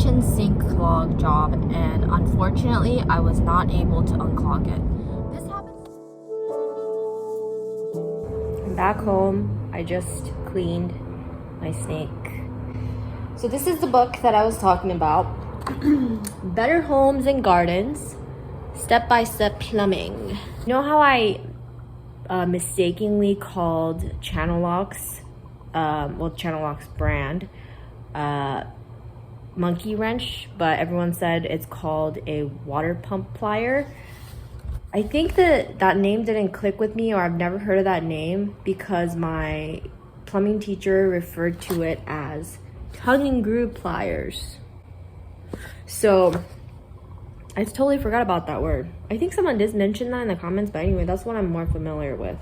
kitchen sink clog job, and unfortunately I was not able to unclog it. This happened. I'm back home. I just cleaned my snake. So this is the book that I was talking about. Better Homes and Gardens, Step-by-Step Plumbing. You know how I mistakenly called Channel Locks, Channel Locks brand, monkey wrench, but everyone said it's called a water pump plier? I think that name didn't click with me, or I've never heard of that name because my plumbing teacher referred to it as tongue and groove pliers. So I totally forgot about that word. I think someone did mention that in the comments, but anyway, that's what I'm more familiar with.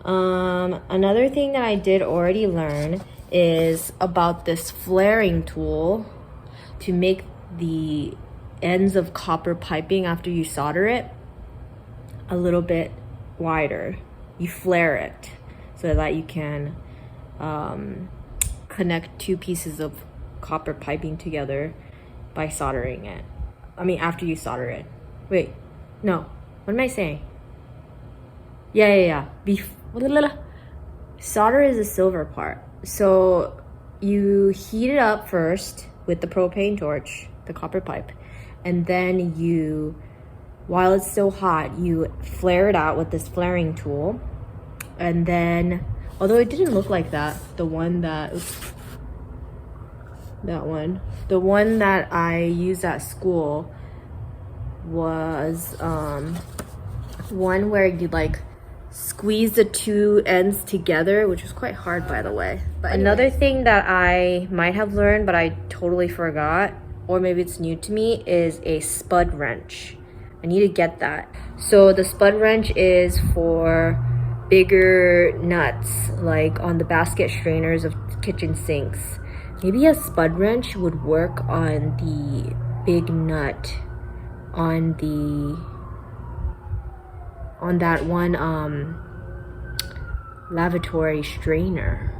Another thing that I did already learn is about this flaring tool to make the ends of copper piping after you solder it a little bit wider. You flare it so that you can connect two pieces of copper piping together by soldering it. I mean, after you solder it. Wait, no, what am I saying? Yeah. Solder is the silver part. So you heat it up first with the propane torch, the copper pipe, and then while it's still hot, you flare it out with this flaring tool. And then, although it didn't look like that, the one that I used at school was one where you like squeeze the two ends together, which was quite hard, by the way. But another thing that I might have learned but I totally forgot, or maybe it's new to me, is a spud wrench. I need to get that. So the spud wrench is for bigger nuts, like on the basket strainers of kitchen sinks. Maybe a spud wrench would work on the big nut on that one lavatory strainer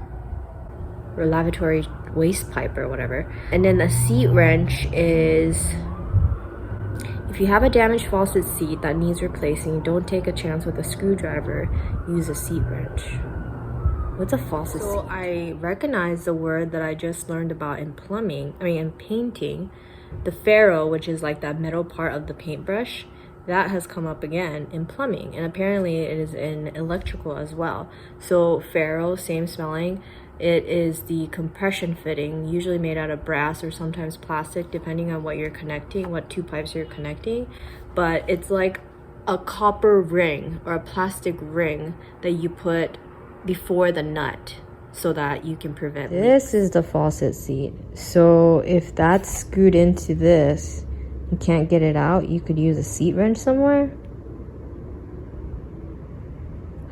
or lavatory waste pipe or whatever. And then the seat wrench is, if you have a damaged faucet seat that needs replacing, don't take a chance with a screwdriver, use a seat wrench. What's a faucet seat? So I recognize the word that I just learned about in painting. The ferrule, which is like that metal part of the paintbrush, that has come up again in plumbing, and apparently it is in electrical as well. So ferrule, same smelling. It is the compression fitting, usually made out of brass or sometimes plastic, depending on what you're connecting, what two pipes you're connecting. But it's like a copper ring or a plastic ring that you put before the nut so that you can prevent leaks. This is the faucet seat. So if that's screwed into this, you can't get it out, you could use a seat wrench somewhere.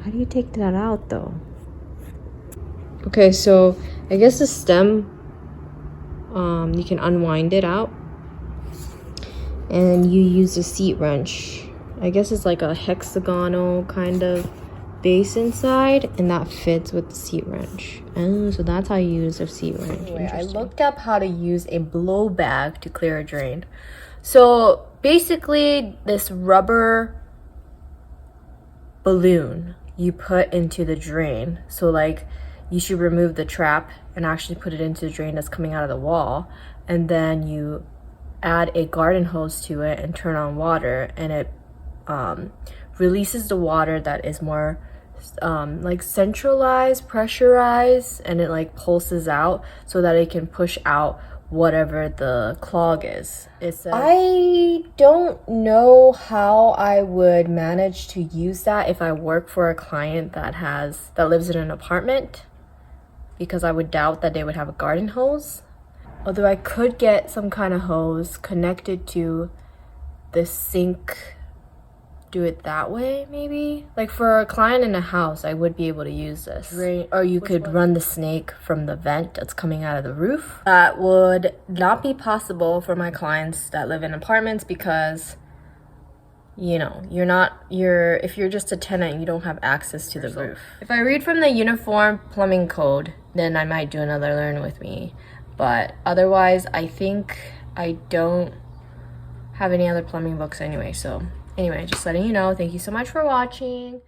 How do you take that out though? Okay, so I guess the stem, you can unwind it out and you use a seat wrench. I guess it's like a hexagonal kind of base inside, and that fits with the seat wrench. Oh, so that's how you use a seat wrench. Anyway, I looked up how to use a blow bag to clear a drain. So basically, this rubber balloon you put into the drain. So like, you should remove the trap and actually put it into the drain that's coming out of the wall, and then you add a garden hose to it and turn on water, and it releases the water that is more like centralized, pressurized, and it like pulses out so that it can push out whatever the clog is. I don't know how I would manage to use that if I work for a client that lives in an apartment, because I would doubt that they would have a garden hose. Although I could get some kind of hose connected to the sink, do it that way maybe. Like for a client in a house, I would be able to use this. Or you could run the snake from the vent that's coming out of the roof. That would not be possible for my clients that live in apartments because, you know, if you're just a tenant, you don't have access to the roof. If I read from the Uniform Plumbing Code, then I might do another learn with me. But otherwise, I think I don't have any other plumbing books anyway. So anyway, just letting you know. Thank you so much for watching.